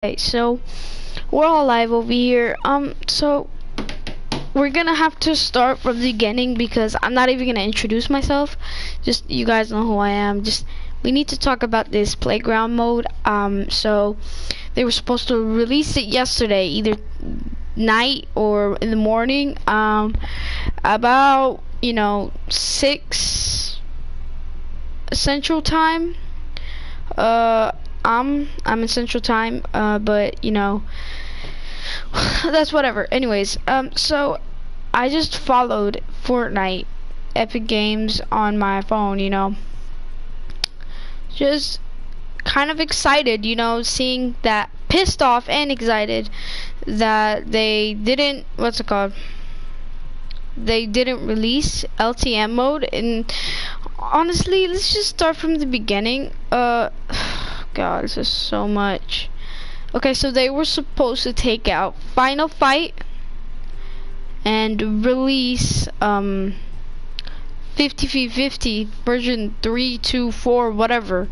Okay, so we're all live over here. So we're gonna have to start from the beginning because I'm not even gonna introduce myself. Just you guys know who I am. Just we need to talk about this playground mode. So they were supposed to release it yesterday, either night or in the morning. About 6 Central Time. I'm in Central Time, but that's whatever. Anyways, so I just followed Fortnite Epic Games on my phone, just kind of excited, seeing that, pissed off and excited that they didn't, they didn't release LTM mode. And honestly, let's just start from the beginning. God, this is so much. Okay, so they were supposed to take out Final Fight and release 50v50 version 3.2.4 whatever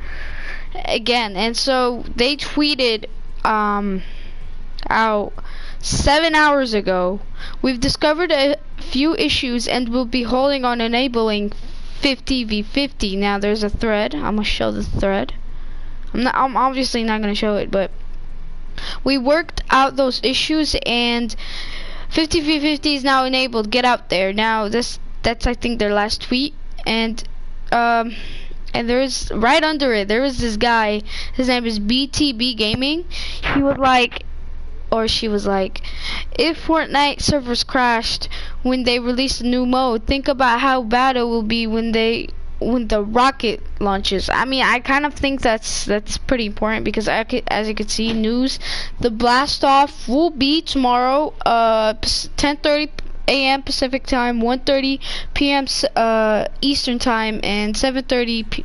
again. And so they tweeted out 7 hours ago, "We've discovered a few issues and will be holding on enabling 50v50. Now there's a thread. I'm gonna show the thread. I'm obviously not gonna show it, but we worked out those issues and 50v50 is now enabled. Get out there now." That's I think their last tweet. And there's right under it, there was this guy, his name is BTB Gaming. He was like, or she was like, "If Fortnite servers crashed when they release a new mode, think about how bad it will be when the rocket launches." I mean, I kind of think that's pretty important because as you can see, news, the blast off will be tomorrow, 10:30 a.m. Pacific time, 1:30 p.m. Eastern time, and 7:30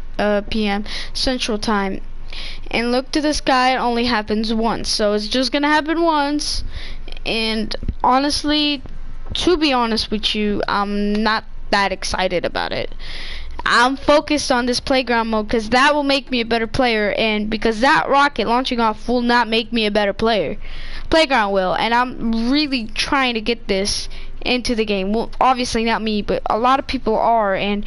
p.m. Central time. And look to the sky, it only happens once, so it's just gonna happen once. And honestly, to be honest with you, I'm not that excited about it. I'm focused on this playground mode because that will make me a better player, and because that rocket launching off will not make me a better player. Playground will, and I'm really trying to get this into the game. Well, obviously not me, but a lot of people are. And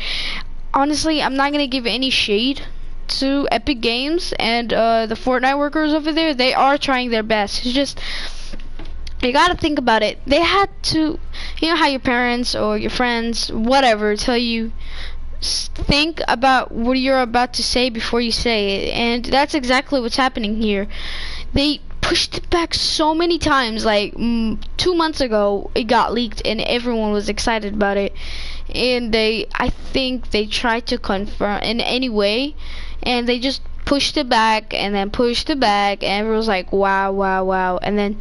honestly, I'm not gonna give any shade to Epic Games and the Fortnite workers over there. They are trying their best. It's just, you gotta think about it. They had to, how your parents or your friends, whatever, tell you, think about what you're about to say before you say it. And that's exactly what's happening here. They pushed it back so many times. Like 2 months ago it got leaked and everyone was excited about it, and I think they tried to confirm in any way, and they just pushed it back and then pushed it back, and everyone was like, wow, wow, wow. And then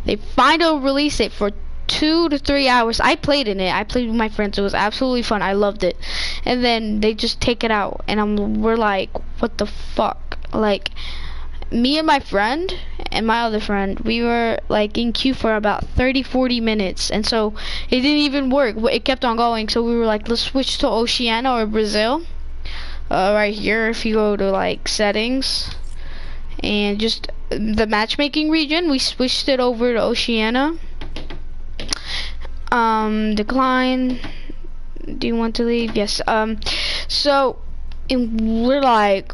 they finally released it for 2 to 3 hours. I played in it. I played with my friends. It was absolutely fun. I loved it. And then they just take it out, and we're like, what the fuck? Like, me and my friend and my other friend, we were like in queue for about 30-40 minutes, and so it didn't even work. It kept on going, so we were like, let's switch to Oceania or Brazil. Right here, if you go to like settings and just the matchmaking region, we switched it over to Oceania. Decline. Do you want to leave? Yes. So, and we're like,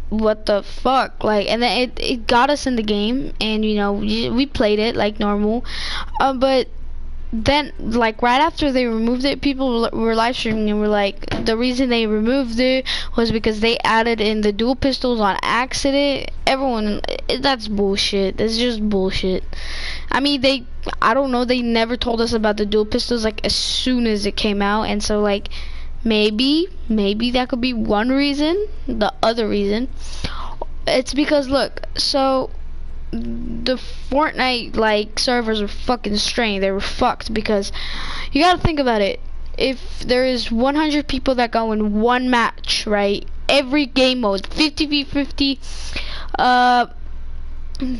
what the fuck? Like, and then it got us in the game, and we played it like normal. But then, like, right after they removed it, people were live streaming and were like, the reason they removed it was because they added in the dual pistols on accident. Everyone, that's bullshit. That's just bullshit. I mean, I don't know, they never told us about the dual pistols like as soon as it came out. And so, like, maybe that could be one reason. The other reason, it's because, look, so the Fortnite like servers were fucking strained. They were fucked because you gotta think about it. If there is 100 people that go in one match, right? Every game mode, 50v50,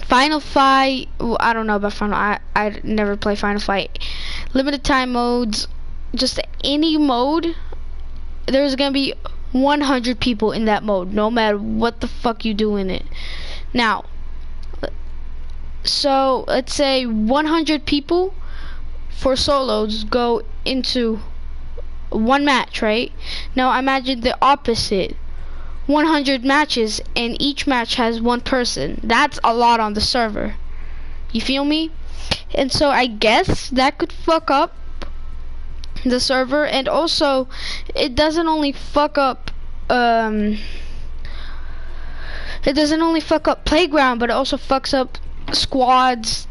Final Fight. Well, I don't know about Final. I never play Final Fight. Limited time modes, just any mode. There's gonna be 100 people in that mode, no matter what the fuck you do in it. Now, So let's say 100 people for solos go into one match, right? Now imagine the opposite. 100 matches and each match has one person. That's a lot on the server. You feel me? And so I guess that could fuck up the server, and also it doesn't only fuck up Playground, but it also fucks up squads,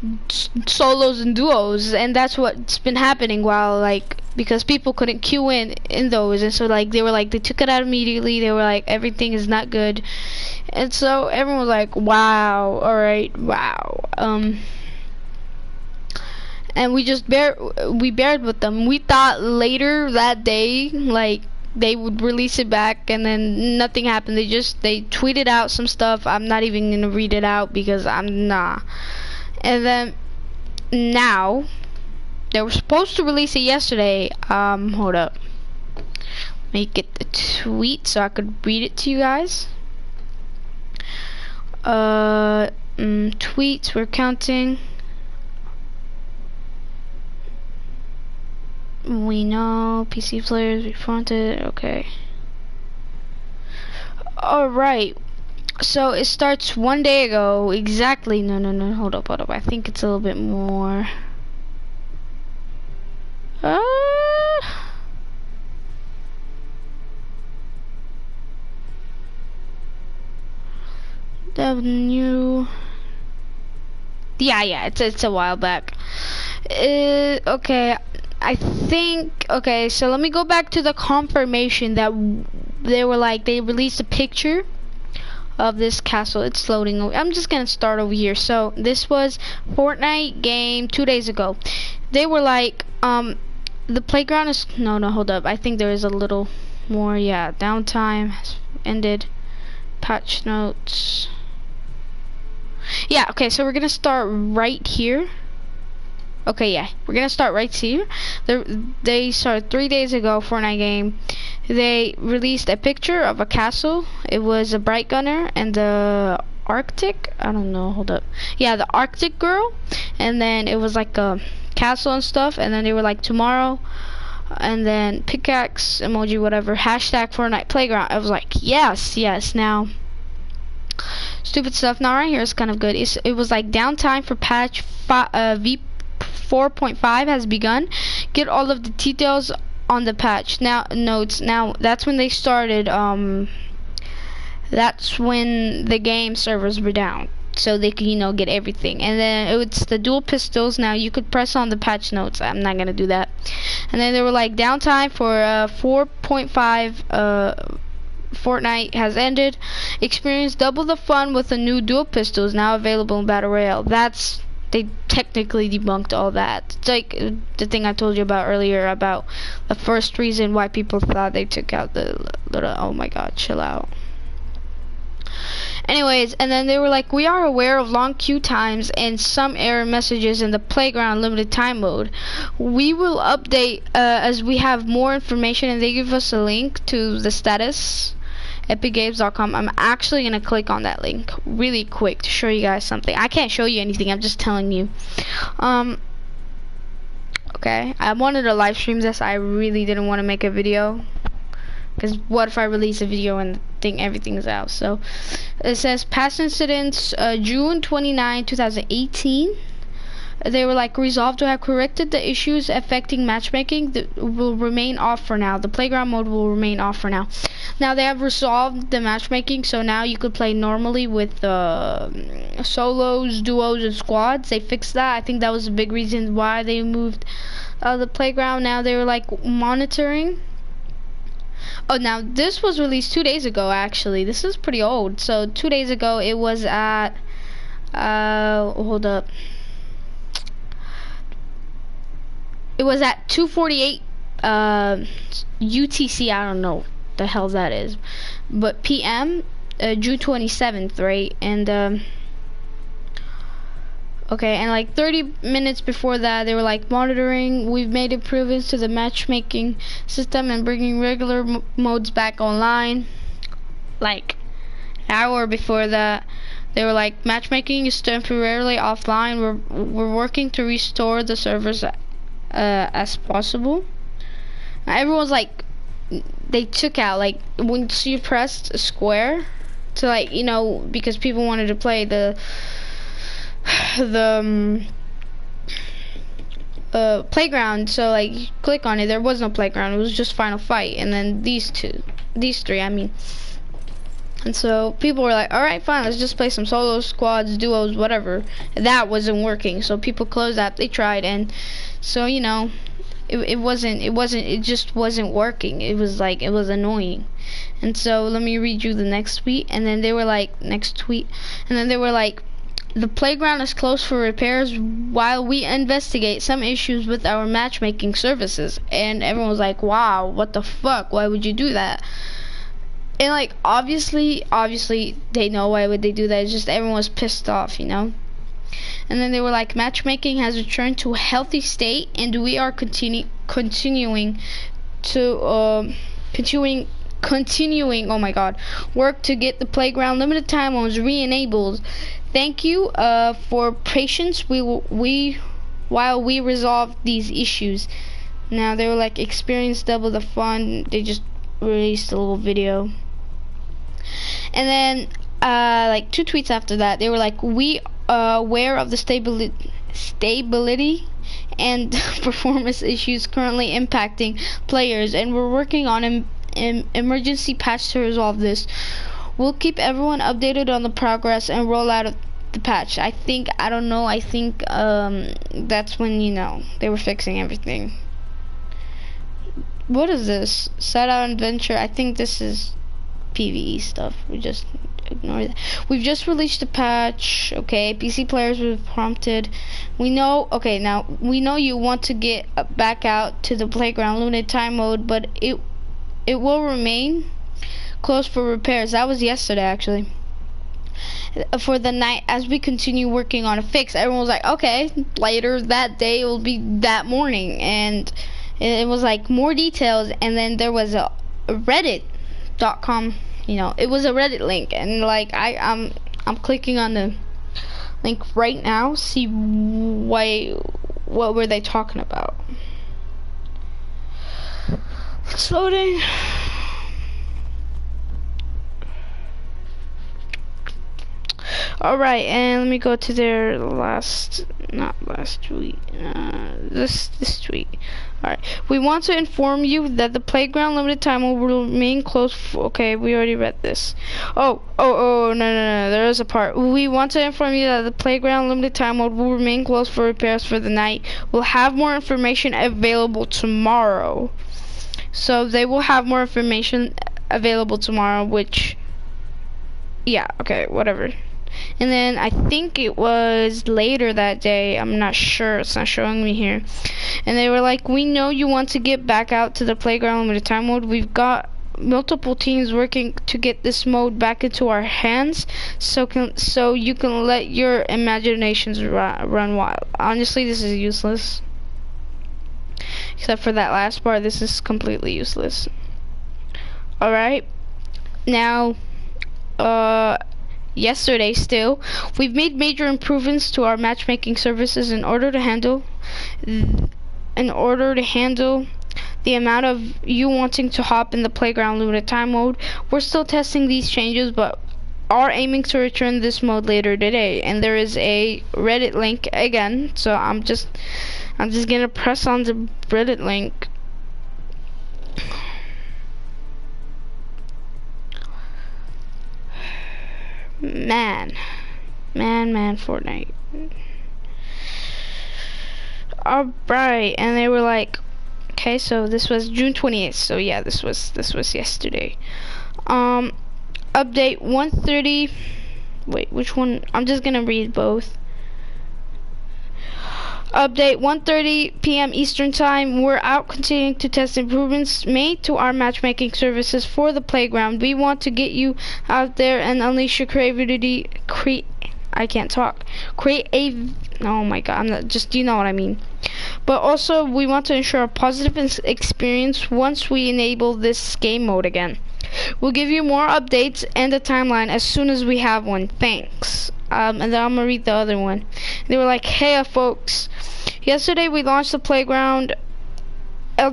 solos, and duos, and that's what's been happening while, like, because people couldn't queue in those, and so like they took it out immediately. They were like, everything is not good, and so everyone was like, wow, all right, wow. And we bared with them. We thought later that day, like, they would release it back, and then nothing happened. They tweeted out some stuff. I'm not even gonna read it out because I'm not. And then now they were supposed to release it yesterday. Hold up. Make it the tweet so I could read it to you guys. Tweets, we're counting. We know PC players refronted. Okay. Alright. So it starts 1 day ago. Exactly. No. Hold up. I think it's a little bit more. W. Yeah. It's a while back. Okay. I think, okay, so let me go back to the confirmation that they released a picture of this castle. It's loading. I'm just gonna start over here. So this was Fortnite game 2 days ago. They were like, the playground is, no, hold up. I think there is a little more. Yeah, downtime has ended. Patch notes. Yeah, okay, so we're gonna start right here. Okay, yeah, we're gonna start right here. They started 3 days ago, Fortnite game. They released a picture of a castle. It was a Bright Gunner and the Arctic, I don't know, hold up. Yeah, the Arctic girl. And then it was like a castle and stuff. And then they were like, tomorrow. And then pickaxe, emoji, whatever. Hashtag Fortnite Playground. I was like, yes. Now, stupid stuff. Now right here is kind of good. It was like downtime for patch V4.5 has begun. Get all of the details on the patch notes. Now that's when they started. That's when the game servers were down, so they could, get everything. And then it's the dual pistols. Now you could press on the patch notes. I'm not gonna do that. And then they were like, downtime for 4.5 Fortnite has ended. Experience double the fun with the new dual pistols now available in Battle Royale. They technically debunked all that. It's like the thing I told you about earlier about the first reason why people thought they took out the oh my god, chill out. Anyways, and then they were like, we are aware of long queue times and some error messages in the playground limited time mode. We will update as we have more information, and they give us a link to the status. EpicGames.com. I'm actually gonna click on that link really quick to show you guys something. I can't show you anything, I'm just telling you. Okay, I wanted to live stream this. I really didn't want to make a video, because what if I release a video and think everything's out? So it says past incidents, June 29, 2018. They were like, resolved to have corrected the issues affecting matchmaking that will remain off for now. The playground mode will remain off for now. Now they have resolved the matchmaking, so now you could play normally with solos, duos, and squads. They fixed that. I think that was a big reason why they moved the playground. Now they were like monitoring. Oh, now this was released 2 days ago. Actually, this is pretty old. So 2 days ago, it was at hold up. It was at 2:48 UTC. I don't know what the hell that is, but PM, June 27th, right? And okay, and like 30 minutes before that, they were like, monitoring. We've made improvements to the matchmaking system and bringing regular modes back online. Like an hour before that, They were like, matchmaking is temporarily offline. We're working to restore the servers as possible. Everyone's like, they took out, like, once you pressed square to, like, you know, because people wanted to play the playground, so like you click on it, there was no playground, it was just Final Fight, and then these three, I mean. And so people were like, alright, fine, let's just play some solos, squads, duos, whatever. That wasn't working, so people closed that. They tried, and so, you know, it just wasn't working. It was like, it was annoying. And so let me read you the next tweet. And then they were like, the playground is closed for repairs while we investigate some issues with our matchmaking services. And everyone was like, wow, what the fuck, why would you do that? And like, obviously they know why would they do that. It's just everyone was pissed off, you know. And then they were like, matchmaking has returned to a healthy state, and we are continuing oh my god, work to get the playground limited time modes re-enabled. Thank you for patience while we resolve these issues. Now they were like, experience double the fun. They just released a little video. And then like 2 tweets after that, they were like, we aware of the stability and performance issues currently impacting players, and we're working on an emergency patch to resolve this. We'll keep everyone updated on the progress and rollout of the patch. I think that's when, you know, they were fixing everything. What is this? Set out adventure. I think this is PvE stuff. We just ignore that. We've just released a patch. Okay, PC players were prompted. We know. Okay, now we know you want to get back out to the playground limited time mode, but it will remain closed for repairs. That was yesterday, actually. For the night, as we continue working on a fix. Everyone was like, okay, later that day will be that morning, and it was like more details. And then there was a reddit.com, you know, it was a Reddit link, and like I'm clicking on the link right now, see what were they talking about. It's loading. Alright, and let me go to their tweet. This tweet. Alright, we want to inform you that the playground limited time will remain closed. Okay, we already read this. No, there is a part. We want to inform you that the playground limited time mode will remain closed for repairs for the night. We'll have more information available tomorrow. So they will have more information available tomorrow, which, yeah, okay, whatever. And then I think it was later that day, I'm not sure, it's not showing me here. And they were like, we know you want to get back out to the playground limited time mode. We've got multiple teams working to get this mode back into our hands, so you can let your imaginations run wild. Honestly, this is useless. Except for that last part, this is completely useless. Alright, now yesterday still, we've made major improvements to our matchmaking services in order to handle the amount of you wanting to hop in the playground limited time mode. We're still testing these changes, but are aiming to return this mode later today. And there is a Reddit link again, so I'm just gonna press on the Reddit link. Man, Fortnite. Alright, and they were like, okay, so this was June 28th, so yeah, this was yesterday. Update 1:30, wait, which one? I'm just gonna read both. Update 1:30 p.m. Eastern Time. We're out continuing to test improvements made to our matchmaking services for the playground. We want to get you out there and unleash your creativity. Oh my god, you know what I mean. But also, we want to ensure a positive experience once we enable this game mode again. We'll give you more updates and the timeline as soon as we have one. Thanks. And then I'm gonna read the other one. They were like, hey folks, yesterday we launched the playground.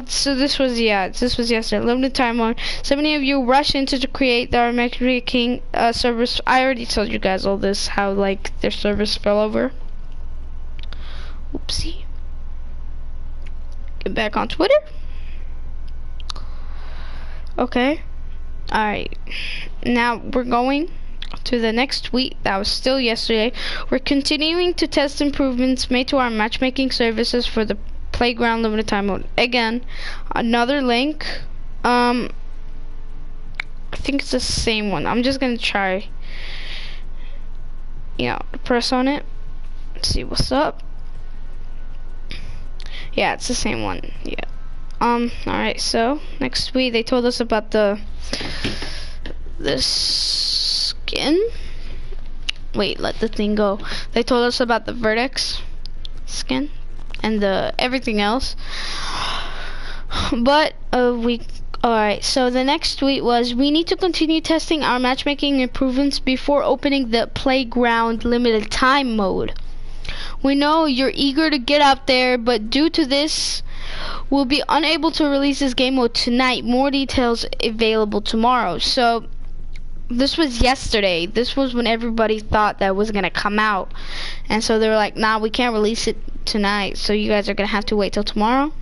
So this was yesterday. Limited time mode. So many of you rushed into to create their matchmaking service. I already told you guys all this, how like their service fell over. Oopsie. Get back on Twitter. Okay. Alright. Now we're going to the next tweet that was still yesterday. We're continuing to test improvements made to our matchmaking services for the playground limited time mode. Again, another link. I think it's the same one. I'm just gonna try, press on it. Let's see what's up. Yeah, it's the same one. Yeah. Alright, so next week they told us about the skin. Wait, let the thing go. They told us about the Vertex skin and the everything else. But alright, so the next tweet was, we need to continue testing our matchmaking improvements before opening the playground limited time mode. We know you're eager to get out there, but due to this, we'll be unable to release this game mode tonight. More details available tomorrow. So this was yesterday. This was when everybody thought that was gonna come out, and so they were like, nah, we can't release it tonight, so you guys are gonna have to wait till tomorrow.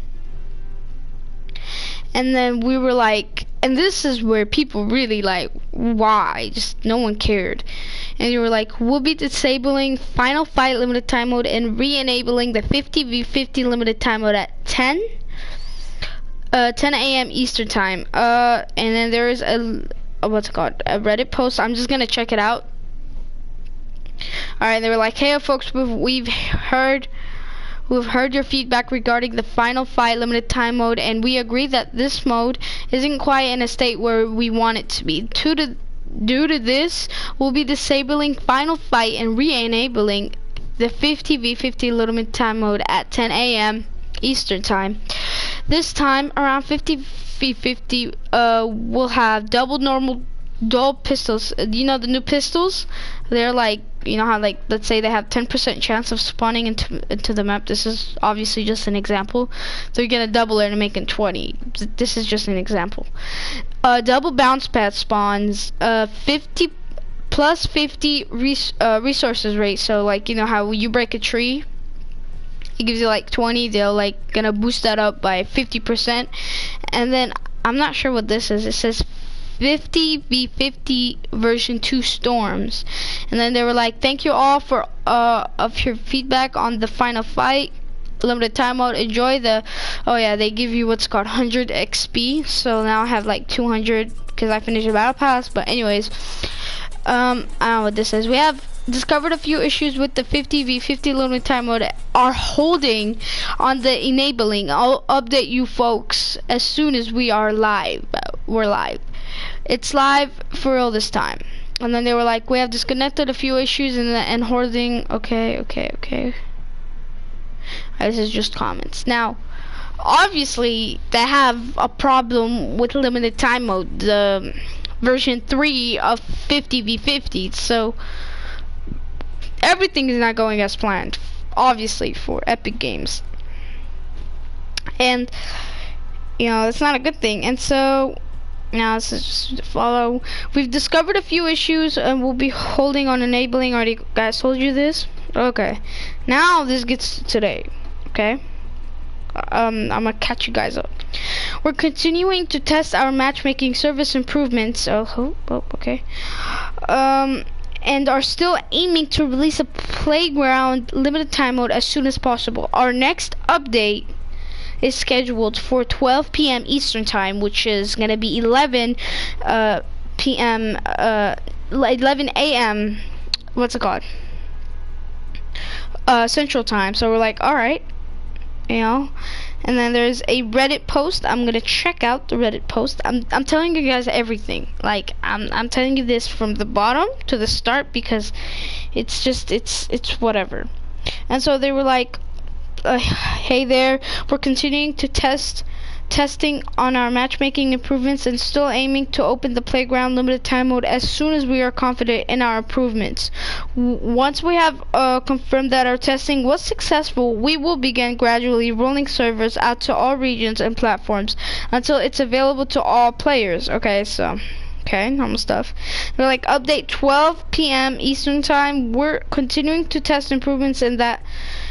And then we were like, and this is where people really like, why? Just no one cared. And you were like, we'll be disabling Final Fight limited time mode and re-enabling the 50v50 limited time mode at 10 a.m. Eastern time. And then there is a Reddit post. I'm just gonna check it out. Alright, they were like, hey folks, we've heard your feedback regarding the Final Fight limited time mode, and we agree that this mode isn't quite in a state where we want it to be. Due to this, we'll be disabling Final Fight and re-enabling the 50v50 limited time mode at 10 a.m. Eastern time. This time, around 50v50, we'll have double normal dual pistols. You know the new pistols? They're like, you know how, like, let's say they have 10% chance of spawning into the map. This is obviously just an example. So you're gonna double it and make it 20. This is just an example. Double bounce pad spawns, 50 plus 50 resources rate. So like, you know how you break a tree, it gives you like 20. They're like gonna boost that up by 50%. And then I'm not sure what this is. It says 50v50 version 2 storms. And then they were like, thank you all for of your feedback on the Final Fight limited time mode. Enjoy the, oh yeah, they give you what's called 100 XP. So now I have like 200 because I finished the battle pass. But anyways, I don't know what this is. We have discovered a few issues with the 50v50 limited time mode are holding on the enabling. I'll update you folks as soon as we are live. We're live. It's live for real this time. And then they were like, we have disconnected a few issues and hoarding. Okay. This is just comments. Now, obviously, they have a problem with limited time mode, the version 3 of 50v50. So everything is not going as planned, obviously, for Epic Games. And, it's not a good thing. And so now this is just to follow. We've discovered a few issues and we'll be holding on enabling. Already guys told you this? Okay. Now this gets to today. Okay. I'm gonna catch you guys up. We're continuing to test our matchmaking service improvements. Okay. And are still aiming to release a playground limited time mode as soon as possible. Our next update is scheduled for 12 p.m. Eastern time, which is gonna be 11 p.m. 11 a.m. What's it called? Central time. So we're like, all right, And then there's a Reddit post. I'm gonna check out the Reddit post. I'm telling you guys everything. Like I'm telling you this from the bottom to the start because it's just it's whatever. And so they were like, hey there, we're continuing to test testing on our matchmaking improvements and still aiming to open the playground limited time mode as soon as we are confident in our improvements. Once we have confirmed that our testing was successful, we will begin gradually rolling servers out to all regions and platforms until it's available to all players. Okay, so normal stuff. They're like update 12 p.m. Eastern time. We're continuing to test improvements in that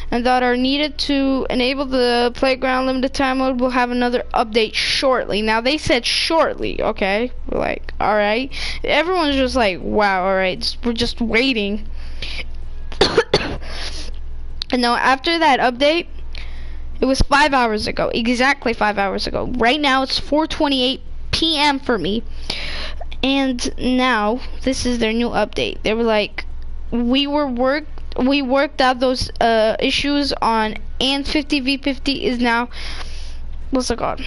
are needed to enable the playground limited time mode. We'll have another update shortly. Now they said shortly, okay? We're like, alright. Everyone's just like, wow, alright. We're just waiting. And now after that update, it was 5 hours ago. Exactly 5 hours ago. Right now it's 4:28 p.m. for me. And now this is their new update. They were like, we worked out those issues on and 50v50 is now, what's it called?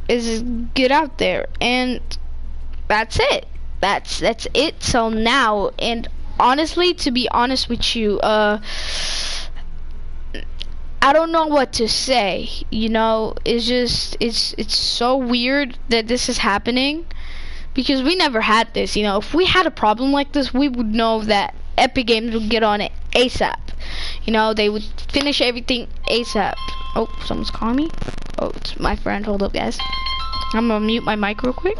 Is get out there, and that's it. That's it till now. And honestly, to be honest with you, I don't know what to say. You know, it's just it's so weird that this is happening. Because we never had this, you know. If we had a problem like this, we would know that Epic Games would get on it ASAP. You know, they would finish everything ASAP. Oh, someone's calling me. Oh, it's my friend. Hold up, guys. I'm gonna mute my mic real quick.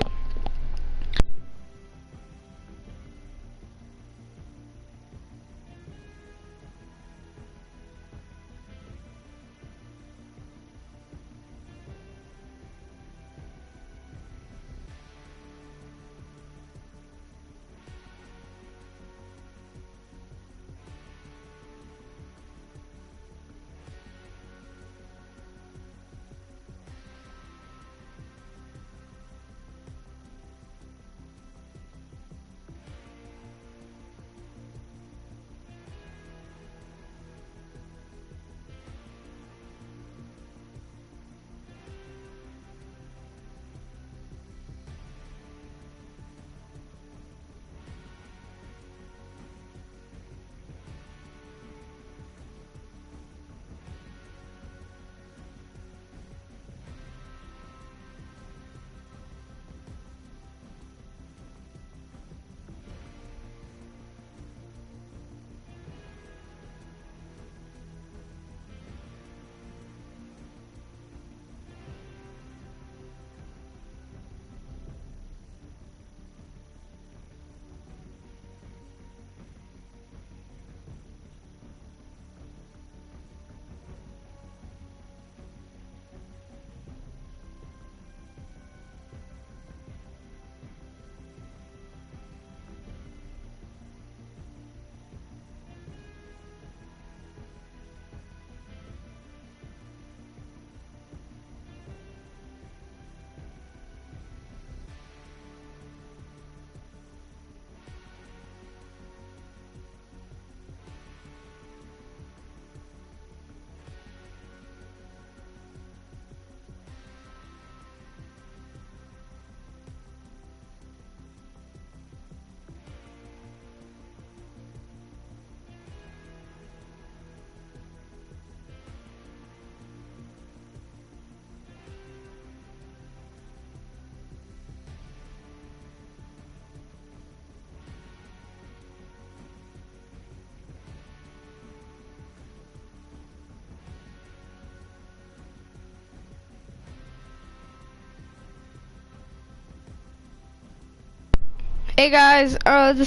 Hey guys,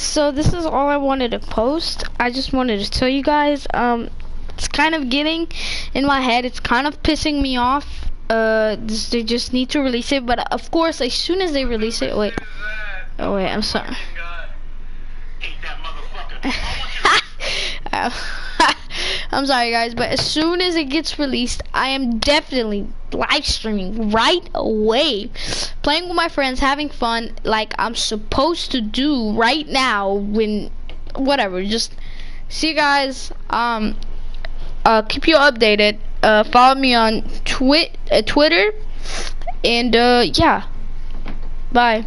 so this is all I wanted to post. I just wanted to tell you guys, it's kind of getting in my head. It's kind of pissing me off. They just need to release it, but of course, as soon as they release it, wait, I'm sorry. I'm sorry guys, but as soon as it gets released, I am definitely live streaming right away, playing with my friends, having fun like I'm supposed to do right now. When whatever, just see you guys. Keep you updated. Follow me on Twitter, and yeah, bye.